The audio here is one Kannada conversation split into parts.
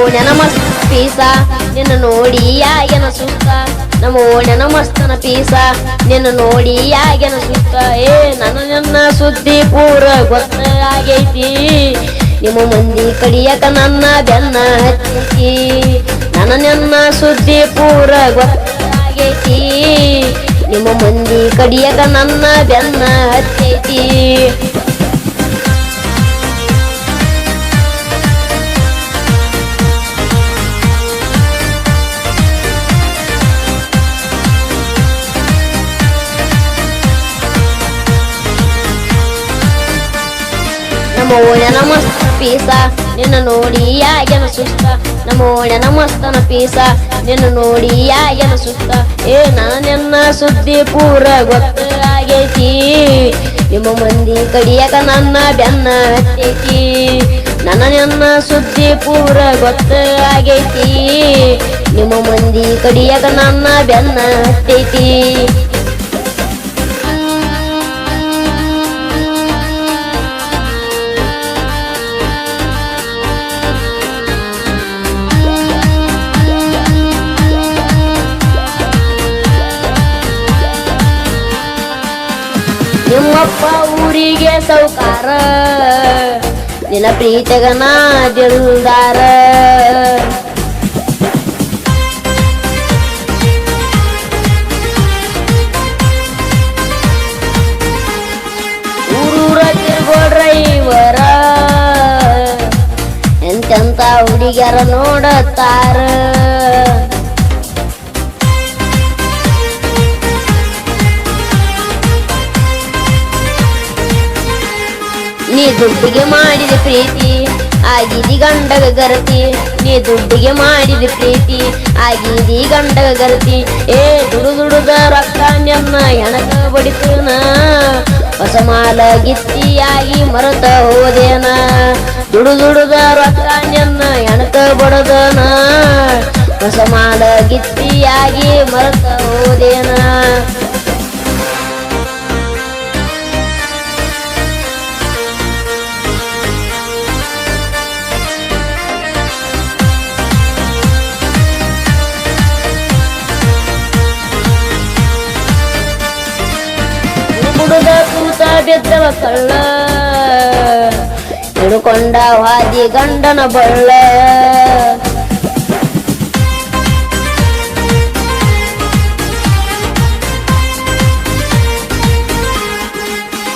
ಓಣ್ಯನ ಮಸ್ತ್ ಪೀಸ ನಿನ್ನ ನೋಡಿ ಯಾಗೆನ ಸುತ್ತ ನಮ್ಮ ಓಣ್ಯನ ಮಸ್ತನ ಪೀಸ ನಿನ್ನ ನೋಡಿ ಯಾಗೆನ ಸುತ್ತ ನನ್ನ ಸುದ್ದಿ ಪೂರ ಗೊತ್ತ ಆಗೈತಿ ನಿಮ್ಮ ಮಂದಿ ಕಡಿಯಕ ನನ್ನ ಬೆನ್ನ ಹತ್ತೈತಿ ನನ್ನ ಸುದ್ದಿ ಪೂರ ಗೊತ್ತ ಆಗೈತಿ ನಿಮ್ಮ ಮಂದಿ ಕಡಿಯಕ ನನ್ನ ಬೆನ್ನ ಹತ್ತೈತಿ ನಮ್ಮ ಓಣ್ಯನ ಮಸ್ತ್ ಪೀಸ ನಿನ್ನ ನೋಡಿ ಯಾಗೆನ ಸುತ್ತ ನಮ್ಮ ಓಣ್ಯನ ಮಸ್ತನ ಪೀಸ ನಿನ್ನ ನೋಡಿ ಯಾಗೆನ ಸುತ್ತ ನನ್ನ ಸುದ್ದಿ ಪೂರ ಗೊತ್ತ ಆಗೈತಿ ನಿಮ್ಮ ಮಂದಿ ಕಡಿಯಕ ನನ್ನ ಬೆನ್ನ ಹತ್ತೈತಿ ನನ್ನ ಸುದ್ದಿ ಪೂರ ಗೊತ್ತ ಆಗೈತಿ ನಿಮ್ಮ ಮಂದಿ ಕಡಿಯಕ ನನ್ನ ಬೆನ್ನ ಹತ್ತೈತಿ ನಿಮ್ಮಪ್ಪ ಊರಿಗೆ ಸೌಕಾರ ನಿನ್ನ ಪ್ರೀತಗನ ದಿಲ್ದಾರ ಊರೂರ ತಿರ್ಗೋ ಡ್ರೈವರ ಎಂತೆಂತ ಹುಡುಗ್ಯಾರ ನೋಡತಾರ ನೀ ದುಡ್ಡಿಗೆ ಮಾಡಿದ ಪ್ರೀತಿ ಆಗಿದಿ ಗಂಡಗ ಗರತಿ ನೀ ದುಡ್ಡಿಗೆ ಮಾಡಿದ ಪ್ರೀತಿ ಆಗಿದಿ ಗಂಡಗ ಗರತಿ ದುಡುದ ರೊಕ್ಕ ನನ್ನ ಹೆಣಕ ಬಡಿತನ ಹೊಸ ಮಾಲ ಗಿತ್ತಿಯಾಗಿ ಮರತ ಹೋದೇನ ದುಡುದ ರೊಕ್ಕ ನನ್ನ ಹೆಣಕ ಬಡದನ ಹೊಸ ಮಾಲ ಗಿತ್ತಿಯಾಗಿ ಮರತ ಹೋದೇನ ಕೂತ ಬಿದ್ದವ ಕಳ್ಳ ಹಿಡ್ಕೊಂಡ ವಾದಿ ಗಂಡನ ಬಳ್ಳ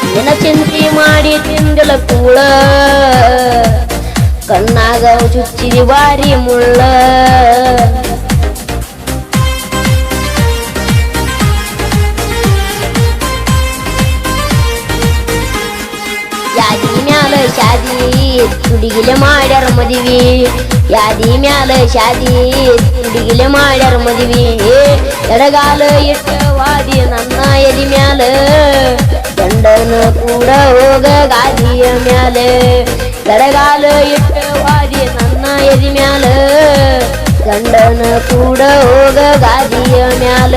ನಿನ್ನ ಚಿಂತಿ ಮಾಡಿ ತಿಂದಿಲ ಕೂಳ ಕಣ್ಣಾಗ ಚುಚ್ಚಿದಿ ಬಾರಿ ಮುಳ್ಳ ಯಾದಿ ಮ್ಯಾಲ ಶಾದಿ ಹುಡುಗಿಲೆ ಮಾಡ್ಯಾರ ಮದುವೆ ಯಾದಿ ಮ್ಯಾಲ ಶಾದಿ ಹುಡುಗಿಲೆ ಮಾಡ್ಯಾರ ಮದುವೆ ಎಡಗಾಲ ಇಟ್ಟ ವಾದಿ ನನ್ನ ಎದಿ ಮ್ಯಾಲ ಗಂಡನ ಕೂಡ ಹೋಗ ಗಾದಿಯ ಮ್ಯಾಲ ಎಡಗಾಲ ಇಟ್ಟ ವಾದಿ ನನ್ನ ಎದಿ ಮ್ಯಾಲ ಗಂಡನ ಕೂಡ ಹೋಗ ಗಾದಿಯ ಮ್ಯಾಲ